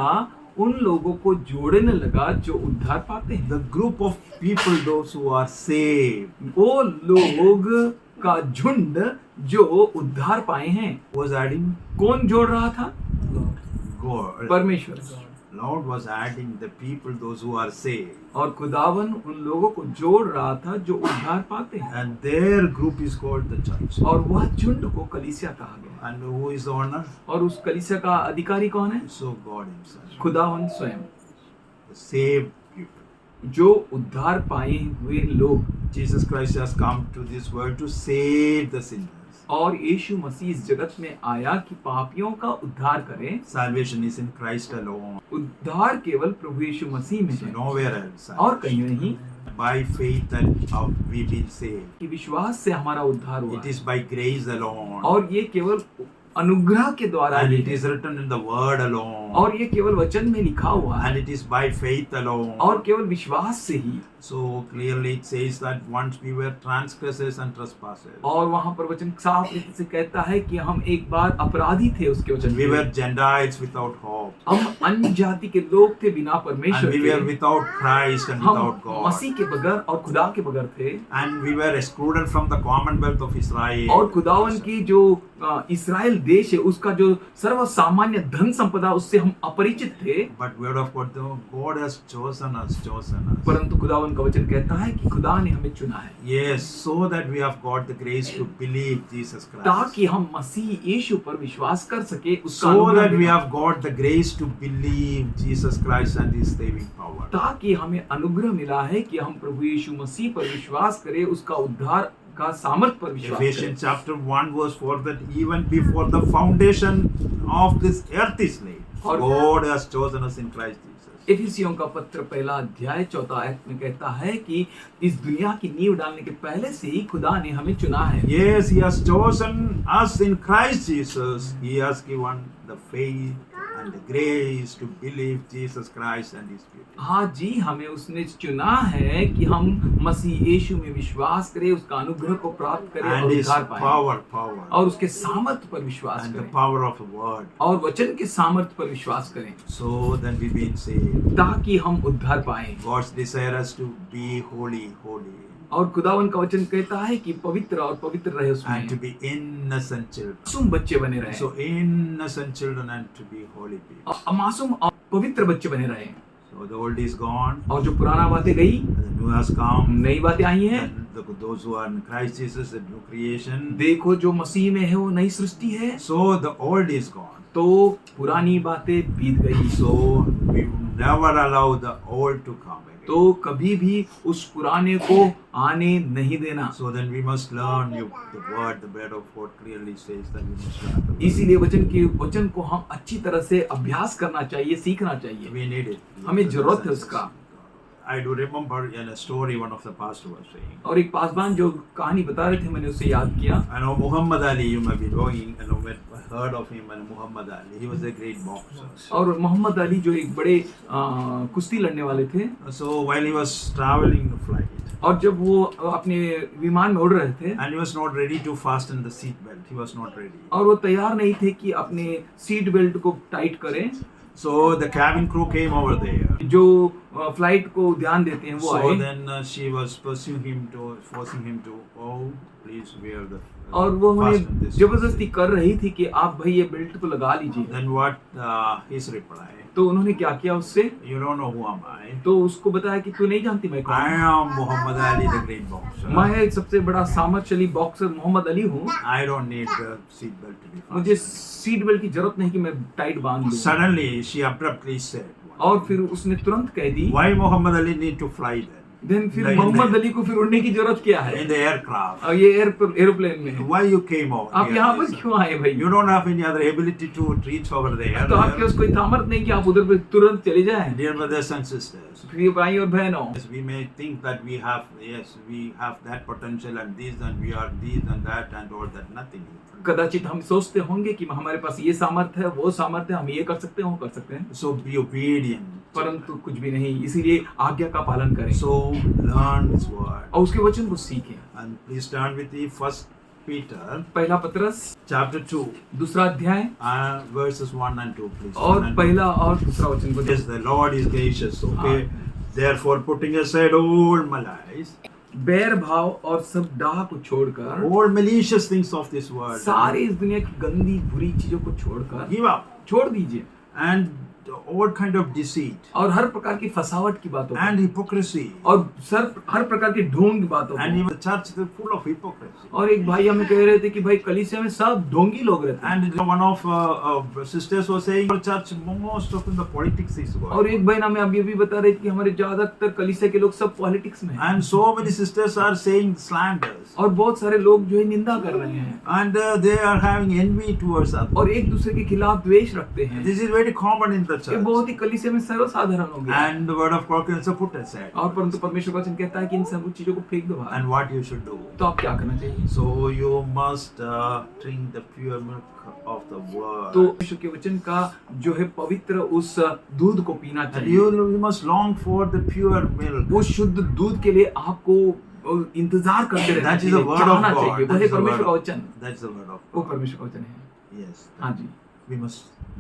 उन लोगों को जोड़ने लगा जो उद्धार पाते हैं। The group of people, those who are saved, वो लोग का झुंड जो उद्धार पाए हैं, was adding कौन जोड़ रहा था? God. परमेश्वर। Lord was adding the people, those who are saved. और खुदावन उन लोगों को जोड़ रहा था जो उद्धार पाते हैं, And their group is called the church. और वह झुंड को कलीसिया कहा गया। And who is the owner? और उस कलीसिया का अधिकारी कौन है? So God himself. खुदावन स्वयं, The saved people. जो उद्धार पाए हुए लोग। Jesus Christ has come to this world to save the sinners. और यीशु मसीह इस जगत में आया कि पापियों का उद्धार करे। Salvation is in Christ alone. उद्धार केवल प्रभु यीशु मसीह में है, Nowhere else. और कहीं नहीं। By faith that we've been saved. कि विश्वास से हमारा उद्धार हुआ It is by grace alone. और ये केवल अनुग्रह के द्वारा And ही it है, is written in the word alone. और ये केवल वचन में लिखा हुआ है, And it is by faith alone. और केवल विश्वास से ही। So clearly it says that once we were transgressors and trespassers. और वहां पर वचन साफ रीति से कहता है कि हम एक बार अपराधी थे उसके वचन We में। were Gentiles without hope. हम अन्य जाति के लोग थे बिना And परमेश्वर we were के। without Christ and हम without God. मसीह के बगैर और खुदा के बगैर थे। And we were excluded from the commonwealth of Israel. और खुदावन की जो इस्राएल देश है उसका जो सर्व सामान्य धन संपदा उससे हम अपरिचित थे। But word of God, though, God has chosen us. परंतु खुदावन का वचन कहता है कि खुदा ने हमें चुना है। Yes, so that we have got the grace to believe Jesus Christ. ताकि हम मसीह यीशु पर विश्वास कर सके, उसका So अनुग्रह that we मिला। have got the grace to believe Jesus Christ and His saving power. ताकि हमें अनुग्रह मिला है कि हम प्रभु यीशु मसीह पर विश्वास करें, उसका उद्धार का सामर्थ्य पर विश्वास करें। Ephesians chapter 1 verse 4, that even before the foundation of this earth is laid, और- God has chosen us in Christ Jesus. इफिसियों का पत्र पहला अध्याय 4 आयत में कहता है कि इस दुनिया की नींव डालने के पहले से ही खुदा ने हमें चुना है। Yes, He has chosen us in Christ Jesus. He has given the faith and the grace to believe Jesus Christ and His beauty. हाँ जी, हमें उसने चुना है कि हम मसीह यीशु में विश्वास करें, उसका अनुग्रह को प्राप्त करें और And His उद्धार पाएं, power. और उसके सामर्थ्य पर विश्वास And the करें, power of the word. और वचन के सामर्थ्य पर विश्वास करें, So that we've been saved. ताकि हम उद्धार पाएं। God's desire us to be holy. और खुदावन का वचन कहता है कि पवित्र और पवित्र रहे And to उसमें, be innocent children. मासूम बच्चे बने रहे, So innocent children and to be holy people. और मासूम और पवित्र बच्चे बने रहे। So the old is gone, और जो पुराना बातें गई, and the new has come. नई बातें आई हैं। And those who are in Christ Jesus, the new creation. देखो जो मसीह में है वो नई सृष्टि है, So the old is gone. तो पुरानी बातें बीत गई। So we never allow the old to come again. तो कभी भी उस पुराने को आने नहीं देना। So then we must learn the word, the bread of God clearly says that we must learn the word. इसीलिए वचन को हम अच्छी तरह से अभ्यास करना चाहिए, सीखना चाहिए। We need it. हमें जरूरत है उसका। I do remember in a story one of the pastors was saying. और एक पासवान जो कहानी बता रहे थे, मैंने उसे याद किया। I know Muhammad Ali, you may be knowing, I heard of him, and Muhammad Ali, he was a great boxer. और मोहम्मद अली जो एक बड़े कुश्ती लड़ने वाले थे, So while he was traveling the flight, और जब वो अपने विमान में उड़ रहे थे, and he was not ready to fasten the seat belt, he was not ready. और वो तैयार नहीं थे कि अपने सीट बेल्ट को टाइट करें। So the cabin crew came over there. जो फ्लाइट को ध्यान देते हैं वो So आए, then she was forcing him to, oh, please wear the. और वो fasten उन्हें this. जबरदस्ती कर रही थी कि आप भाई ये बेल्ट को लगा लीजिए। Then what his reply? तो उन्होंने क्या किया उससे, You don't know who am I? तो उसको बताया कि तू नहीं जानती मैं कौन I हूँ। am Muhammad Ali, the great boxer. मैं एक सबसे बड़ा सामर्थ्यशाली बॉक्सर मोहम्मद अली हूँ, I don't need the seat belt to be मुझे fastened. सीट बेल्ट की जरूरत नहीं कि मैं टाइट बांध लूँ। Suddenly she abruptly said, और फिर उसने तुरंत कह दी, why Muhammad Ali need to fly then? Then फिर नहीं, मोहम्मद नहीं। अली को फिर उड़ने की जरूरत क्या है? In the aircraft. और ये एरोप्लेन में है। Why you came over आप here? यहाँ पर क्यों आए भाई? You don't have any other ability to reach over there. तो आपके पास कोई सामर्थ नहीं कि आप उधर पे तुरंत चले जाएं। Dear brothers and sisters, प्रिय भाई और बहनों, yes, we may think that we have that potential and this and we are this and that and all that, nothing. कदाचित हम सोचते होंगे कि हमारे पास ये सामर्थ्य है, वो सामर्थ्य है, हम ये कर सकते हैं, वो कर सकते हैं, So be obedient. परंतु कुछ भी नहीं। इसीलिए आज्ञा का पालन करें So learn His word. और उसके वचन को सीखें। And please turn with me 1 Peter, पहला पतरस chapter 2, दूसरा अध्याय verses 1 and 2, please. और 1 and 2. पहला और दूसरा वचन को Yes, the Lord is gracious, okay? Therefore, putting aside all malice, बैर भाव और सब डाह को छोड़कर all malicious things of this world, सारी इस दुनिया की गंदी बुरी चीजों को छोड़कर give up, छोड़ दीजिए and all kind of deceit, और हर प्रकार की फसावट की बातों को and hypocrisy, और हर प्रकार की ढोंग की बातों and को। even the church is full of hypocrisy. और एक भाई हमें कह रहे थे कि भाई कलीसिया में सब ढोंगी लोग रहते हैं। And one of sisters was saying, our church, most of the politics is और going. एक बहन हमें अभी भी बता रही थी कि हमारे ज्यादातर कलीसिया के लोग सब पॉलिटिक्स में हैं। And so many sisters are saying slanders, और बहुत सारे लोग जो है निंदा कर रहे हैं and they are having envy towards others. और एक दूसरे के खिलाफ द्वेष रखते हैं। This is very common in the ये church. बहुत ही कलीसिया में सर्वसाधारण हो गया है। And the word of God can also put aside. और परंतु परमेश्वर का वचन कहता है कि इन सब चीजों को फेंक दो बाहर। And what you should do. तो आप क्या करना चाहिए? So you must drink the pure milk of the word. तो परमेश्वर के वचन का जो है पवित्र उस दूध को पीना And चाहिए। you must long for the pure milk. वो शुद्ध दूध के लिए आपको इंतजार करते रहना That is the चाहिए, word of चाहना God. चाहिए। वो That है is the परमेश्वर का word. वचन, That's the word of वो God. परमेश्वर का वचन है। Yes. हाँ जी, We must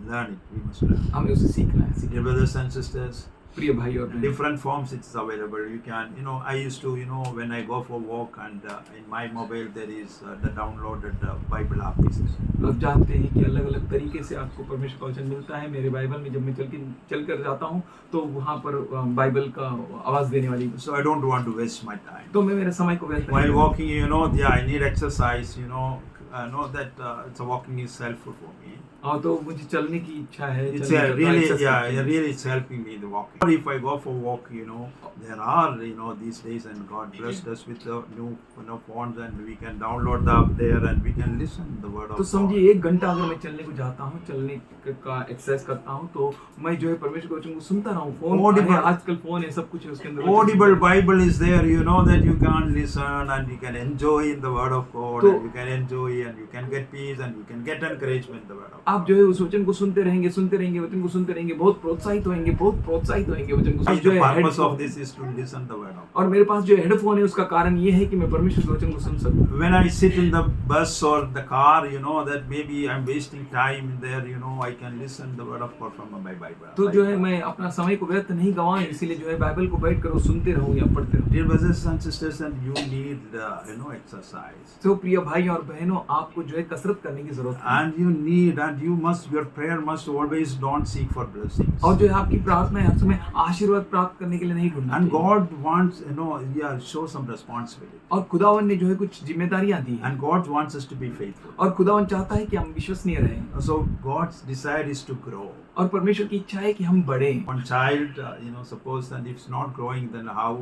learn it. We must learn. हमें उसे सीखना है। Dear brothers and sisters, प्रिय भाई और बहन, different forms it's available. You can, I used to, when I go for walk and in my mobile there is the downloaded Bible app is there. आप जानते हैं कि अलग अलग तरीके से आपको परमेश्वर का वचन मिलता है। मेरे बाइबल में जब मैं चल कर जाता हूँ तो वहाँ पर बाइबल का आवाज देने वाली, So I don't want to waste my time. तो मैं मेरे समय को व्यर्थ While नहीं walking, yeah, I need exercise, know that it's walking is helpful for me. और तो मुझे चलने की इच्छा है। It's चलने का really, exercise करते हैं। really it's helping me the walking. Or if I go for walk, there are, these days, and God blessed us with the new, phones, and we can download the app there, and we can listen the word of तो God. समझिए 1 घंटा अगर मैं चलने को जाता हूँ, चलने का एक्सरसाइज करता हूँ, तो मैं जो है परमेश्वर के वचन को सुनता रहूँ। Phone Audible. है, आजकल फोन है, सब कुछ है उसके अंदर। Audible Bible is there, that you can listen and you can enjoy in the word of God, तो- and you can enjoy and you can get peace and you can get encouragement in the word of आप God. जो है उस वचन को सुनते रहेंगे, वचन को सुनते रहेंगे, बहुत प्रोत्साहित होंगे वचन को The जो है purpose headphone- of this is to listen the word of God. और मेरे पास जो हेडफोन है उसका कारण ये है कि मैं परमेश्वर के वचन को सुन सकूं। When I sit in the bus or the car, that maybe I'm wasting time there, I can listen the word of God from my Bible. तो जो है मैं अपना समय को व्यर्थ नहीं गवाऊं, इसीलिए जो है बाइबल को बैठ कर सुनते रहूं या पढ़ते रहूं। Dear brothers and sisters, and you need, exercise. तो प्रिय भाई और बहनों, आपको जो है कसरत करने की जरूरत है। And your prayer must always don't seek for blessings. और जो है आपकी प्रार्थना है हर समय आशीर्वाद प्राप्त करने के लिए नहीं ढूंढना And चाहिए। God wants, show some responsibility. और खुदावन ने जो है कुछ जिम्मेदारियां दी हैं, And God wants us to be faithful. और खुदावन चाहता है कि हम विश्वसनीय रहें। So God's desire is to grow. और परमेश्वर की इच्छा है कि हम बढ़ें। One child, suppose that if it's not growing, then how,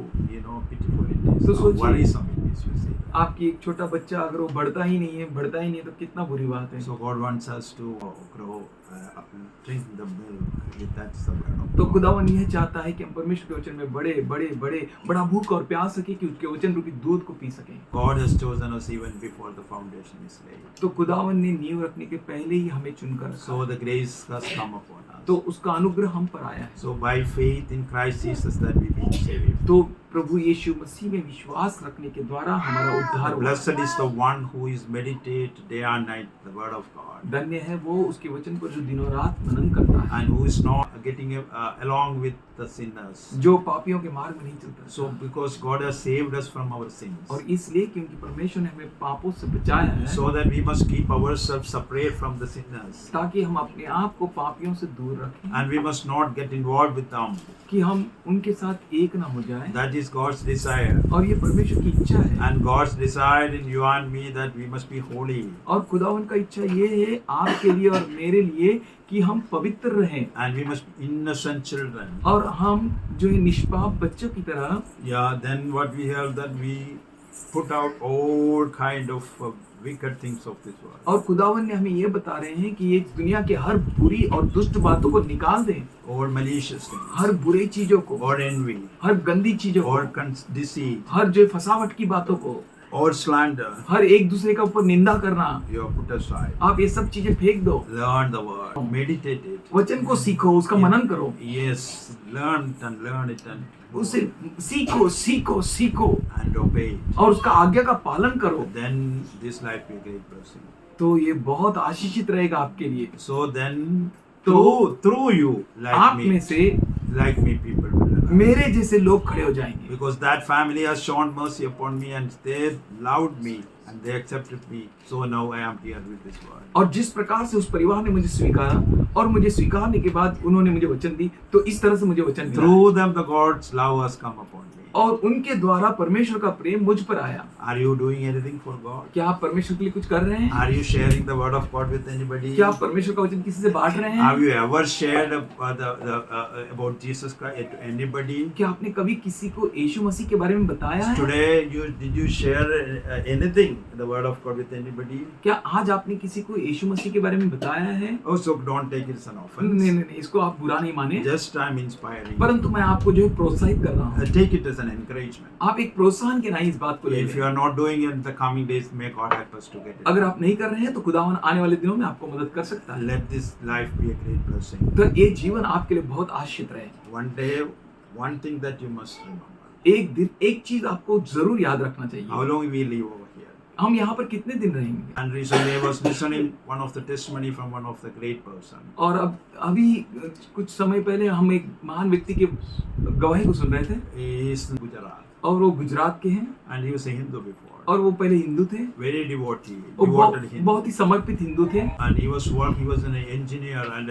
pitiful it is, So how सोचिए- worrisome it is, you see. आपकी एक छोटा बच्चा अगर वो बढ़ता ही नहीं है तो कितना बुरी बात है। So God wants us to grow, drink the milk. That's the word of तो God. खुदावन यह चाहता है कि हम परमेश्वर के वचन में बड़ा भूख और प्यास सके कि उसके वचन रूपी दूध को पी सकें। God has chosen us even before the foundation is laid. तो खुदावन ने नींव रखने के पहले ही हमें चुनकर रखा। So the grace has come upon us. तो उसका अनुग्रह हम पर आया है। So by faith in Christ Jesus that we be saved. तो प्रभु यीशु मसीह में विश्वास रखने के द्वारा हमारा उद्धार हुआ। Blessed is the one who is meditate day and night the word of God, धन्य है वो उसके वचन पर जो दिनों रात मनन करता है, and who is not getting along with the sinners. जो पापियों के मार्ग में नहीं चलता। So because God has saved us from our sins, और इसलिए क्योंकि परमेश्वर ने हमें पापों से बचाया है, so that we must keep ourselves separate from the sinners, ताकि हम अपने आप को पापियों से दूर रखें, and we must not get involved with them. कि हम उनके साथ एक ना हो जाएं। That is God's desire, और ये परमेश्वर की इच्छा है। and God's desire in you and me that we must be holy, और खुदावन का इच्छा ये है आपके लिए और मेरे लिए कि हम पवित्र रहें, and we must be innocent children. और हम जो है निष्पाप बच्चों की तरह। Yeah, then what we have, that we put out all kind of wicked things of this world. और खुदावन ने हमें ये बता रहे हैं कि ये दुनिया के हर बुरी और दुष्ट बातों को निकाल दें, Or malicious things, हर बुरी चीजों को, or envy, हर गंदी चीजों or को, deceit, हर जो फसावट की बातों को, or slander, हर एक दूसरे का ऊपर निंदा करना, you have put aside. आप ये सब चीजें फेंक दो। Learn the word, meditate it. वचन को सीखो, उसका मनन करो, Yes, learn it and उसे सीखो सीखो सीखो and obey it. और उसका आज्ञा का पालन करो, Then this life will be a great blessing. तो ये बहुत आशीषित रहेगा आपके लिए। So then तो through you, आप में से like me, people will arise. मेरे जैसे लोग खड़े हो जाएंगे, Because that family has shown mercy upon me and they loved me and they accepted me. So now I am here with this word. और जिस प्रकार से उस परिवार ने मुझे स्वीकारा और मुझे स्वीकारने के बाद उन्होंने मुझे वचन दी, तो इस तरह से मुझे वचन मिला Through them the God's love has come upon me. और उनके द्वारा परमेश्वर का प्रेम मुझ पर आया। Are you doing anything for God? क्या आप परमेश्वर के लिए कुछ कर रहे हैं? Are you sharing the word of God with anybody? क्या आप परमेश्वर का वचन किसी से बांट रहे हैं? Have you ever shared about Jesus Christ to anybody? क्या आपने कभी किसी को यीशु मसीह के बारे में बताया है? Today, did you share anything, the word of God with anybody? क्या आज आपने किसी को यीशु मसीह के बारे में बताया है? Oh, so don't take it as an offense. नहीं, इसको आप बुरा नहीं माने, Just I'm inspiring. परंतु मैं आपको जो है प्रोत्साहित कर रहा हूँ। Take it as an encouragement. आप एक प्रोत्साहन के नहीं इस बात को ले If you लें। are not doing it in the coming days, may God help us to get it. अगर आप नहीं कर रहे हैं तो खुदावन आने वाले दिनों में आपको मदद कर सकता है। Let this life be a great blessing. तो ये जीवन आपके लिए बहुत आशीषित रहे। One day, one thing that you must remember. एक दिन एक चीज आपको जरूर याद रखना How चाहिए, long we live over here? हम यहाँ पर कितने दिन रहेंगे। And recently I was listening one of the testimony from one of the great person. और अब अभी कुछ समय पहले हम एक महान व्यक्ति के गवाही को सुन रहे थे He is in Gujarat और वो गुजरात के हैं and he was a Hindu before. और वो पहले हिंदू थे, Very devotee, वो devoted Hindu. बहुत ही समर्पित हिंदू थे And he was an engineer and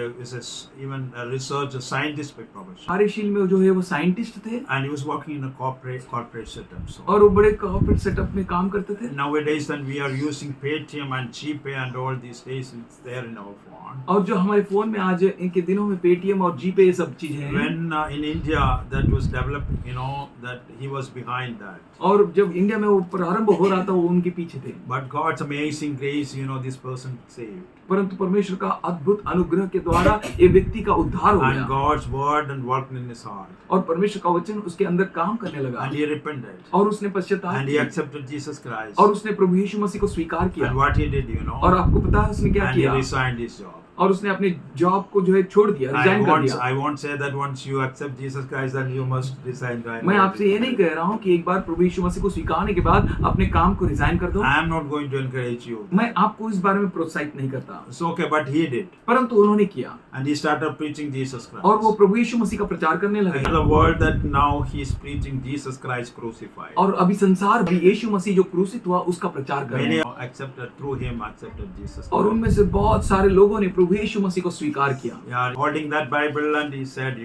even a researcher, scientist by profession. कार्यशील में जो है वो साइंटिस्ट थे And he was working in a corporate setup. So और वो बड़े कॉर्पोरेट सेटअप में काम करते थे। nowadays, then we are using Paytm and GPay and all these days. It's there in our phone. और जो हमारे फोन में आज इनके दिनों में पेटीएम और जीपे ये सब चीजें हैं, When in India that was developing, that he was behind that. और जब इंडिया में वो प्रारंभ हो रहा था वो उनके पीछे थे, But God's amazing grace, this person saved. परंतु परमेश्वर का अद्भुत अनुग्रह के द्वारा ये व्यक्ति का उद्धार हो And गया God's word and worked in his heart. और परमेश्वर का वचन उसके अंदर काम करने लगा And he repented. और उसने पश्चाताप And he किया accepted Jesus Christ. और उसने प्रभु यीशु मसीह को स्वीकार किया। And what he did, और आपको पता है उसने क्या and he किया? resigned his job. और उसने अपने जॉब को जो है छोड़ दिया, रिजाइन कर दिया। I won't say that once you accept Jesus Christ, then you must resign. मैं आपसे ये नहीं कह रहा हूँ कि एक बार प्रभु यीशु मसीह को स्वीकारने के बाद अपने काम को रिजाइन कर दो। I am not going to encourage you. मैं आपको इस बारे में प्रोत्साहित नहीं करता, It's okay, but he did. परंतु उन्होंने किया And he started preaching Jesus Christ. और वो प्रभु यीशु मसीह का प्रचार करने In लगे। the world that now he is preaching Jesus Christ crucified. और अभी संसार भी यीशु मसीह जो क्रूसित हुआ उसका प्रचार कर रहे Many हैं accepted through him, accepted Jesus और Christ. उनमें से बहुत सारे लोगों ने प्रभु यीशु मसीह को स्वीकार किया। Yeah, holding that Bible, and he said,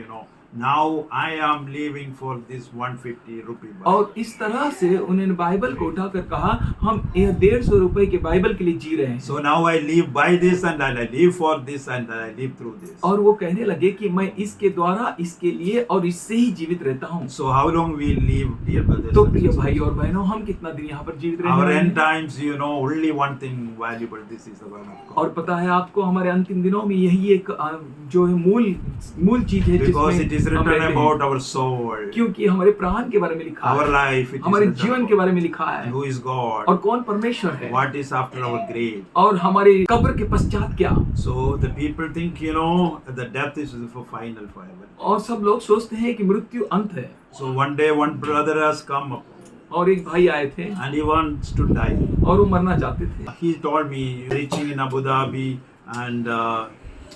now I am leaving for this 150 rupee Bible. और इस तरह से उन्होंने बाइबल को उठाकर कहा हम 150 रुपए के बाइबल के लिए जी रहे हैं। So now I live by this and I live for this and I live through this. और वो कहने लगे कि मैं इसके द्वारा, इसके लिए और इससे ही जीवित रहता हूँ। So how long we live, dear brothers? तो and प्रिय sisters? भाई और बहनों, हम कितना दिन यहाँ पर जीवित Our रहेंगे? end times, only one thing valuable. This is the word of God. और पता है आपको हमारे अंतिम दिनों में यही एक जो है मूल चीज है Because it is जिसमें हम written रहते हैं। about our soul, क्योंकि हमारे प्राण के बारे में लिखा our है, life. It is हमारे written जीवन about के बारे में लिखा है who is God, और कौन परमेश्वर है what is after our grave. और हमारे कब्र के पश्चात क्या। So the people think, the death is for final forever. और सब लोग सोचते हैं कि मृत्यु अंत है। So one day one brother has come up और एक भाई आए थे and he wants to die. और वो मरना चाहते थे। He told me reaching in Abu Dhabi and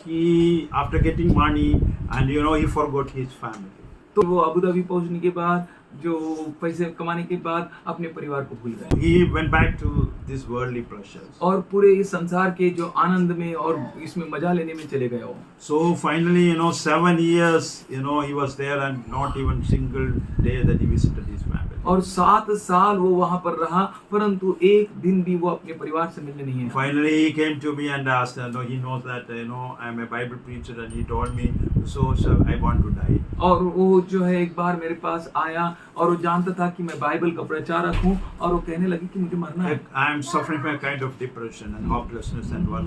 he after getting money and he forgot his family. तो वो अबू धाबी पहुंचने के बाद जो पैसे कमाने के बाद अपने परिवार को भूल गए He went back to this worldly pleasures. और पूरे इस संसार के जो आनंद में और इसमें मजा लेने में चले गए वो। So finally, 7 years, he was there and not even single day that he visited his family. और 7 साल वो वहां पर रहा, परंतु एक दिन भी वो अपने परिवार से मिलने नहीं आया। Finally, he came to me and asked, he knows that, I'm a Bible preacher, and he told me, so I want to die. और वो जो है एक बार मेरे पास आया और वो जानता था कि मैं बाइबल का प्रचारक हूँ, और वो कहने लगी कि मुझे मरना है। I am suffering from a kind of depression and hopelessness and what.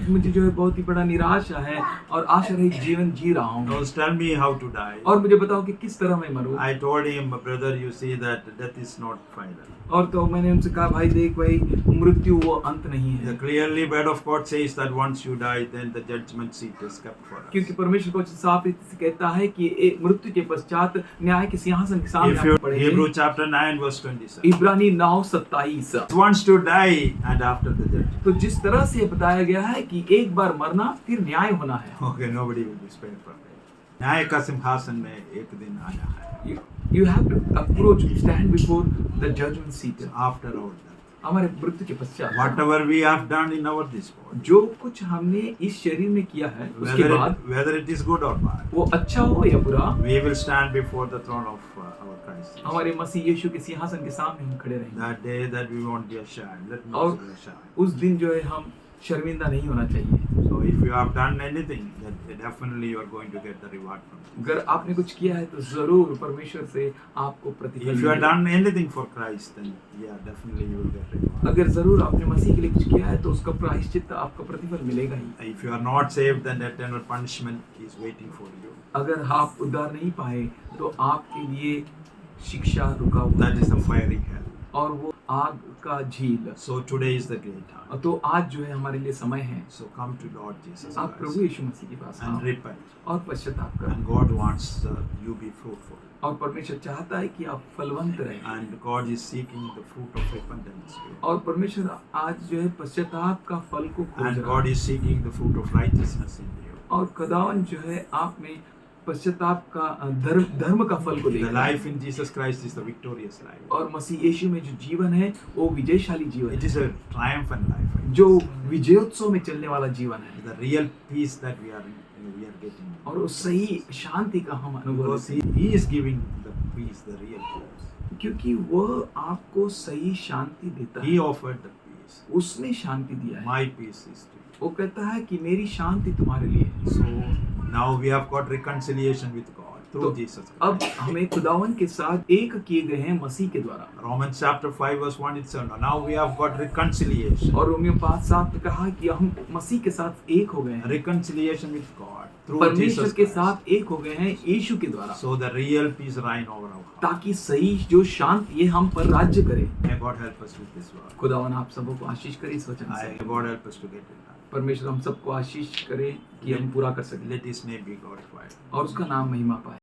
मुझे जो है बहुत ही बड़ा निराशा है और आशा रहित जीवन जी रहा हूँ, Those tell me how to die. और मुझे बताओ कि किस तरह मैं मरूँ। I told him, brother, you see that death is not final. और तो मैंने उनसे कहा, भाई देख भाई, मृत्यु वो अंत नहीं है, Clearly, word of God says that once you die, then the judgment seat is kept for us. क्योंकि परमेश्वर को साफ रीति से कहता है कि मृत्यु के पश्चात न्याय के सिंहासन के सामने If आना you पड़ेगा। Hebrew chapter 9 verse 27. इब्रानी 9:27। Once to die and after the judgment. तो जिस तरह से बताया गया है कि एक बार मरना फिर न्याय होना है। Okay, nobody will be spared from it. न्याय का सिंहासन में एक दिन आना है. You have to approach, stand before the judgment seat। After all that. हमारे मृत्यु के पश्चात Whatever we have done in our this body. जो कुछ हमने इस शरीर में किया है, उसके बाद Whether it is good or bad. वो अच्छा हो या बुरा, We will stand before the throne of our Christ. हमारे मसीह यीशु के सिंहासन के सामने हम खड़े रहेंगे। That day that we won't be ashamed. Let me और be ashamed. उस दिन जो है हम शर्मिंदा नहीं होना चाहिए। So if you have done anything, then definitely you are going to get the reward from it. अगर आपने कुछ किया है तो जरूर परमेश्वर से आपको प्रतिफल If you have मिलेगा। done anything for Christ, then yeah, definitely you will get reward. अगर जरूर आपने मसीह के लिए कुछ किया है तो उसका प्रायश्चित आपका प्रतिफल मिलेगा ही। If you are not saved, then eternal punishment is waiting for you. अगर आप उद्धार नहीं पाए तो आपके लिए शिक्षा रुका हुआ That is the fiery hell. और वो आग का झील। So today is the great time. तो आज जो है हमारे लिए समय है, So come to Lord Jesus आप प्रभु Christ यीशु मसीह के पास and आओ repent. और पश्चाताप करो। And God wants you be fruitful. और परमेश्वर चाहता है कि आप फलवंत रहें। And God is seeking the fruit of repentance. और परमेश्वर आज जो है पश्चाताप का फल को खोज And रहा God है। is seeking the fruit of righteousness in you. और खुदावन जो है आप में पश्चाताप का धर्म का फल को The देख रहा है। life in Jesus Christ is the victorious life. और मसीह यीशु में जो जीवन है वो विजयशाली जीवन It है, is a triumphant life. जो विजयोत्सव में चलने वाला जीवन है। The real peace that we are getting. और उस सही शांति का हम अनुभव Because करते हैं, he is giving the peace, the real peace. क्योंकि वह आपको सही शांति देता He है। offered the peace. उसने शांति दिया है। My peace is to you. वो कहता है कि मेरी शांति तुम्हारे लिए है। So now we have got reconciliation with God through तो Jesus अब Christ. हमें खुदावन के साथ एक किए गए हैं मसीह के द्वारा। Romans chapter 5 verse 1 it says, now we have got reconciliation. और रोमियो 5:7 में कहा कि हम मसीह के साथ एक हो गए हैं, Reconciliation with God through परमेश्वर Jesus के Christ. साथ एक हो गए हैं यीशु के द्वारा, So the real peace reign over our heart. ताकि सही जो शांति है हम पर राज्य करे। May God help us with this word. खुदावन आप सबों को आशीष करे इस वचन से। May God help us to get it done. परमेश्वर हम सबको आशीष करे कि हम पूरा कर सकें Let His name be glorified. और उसका नाम महिमा पाए।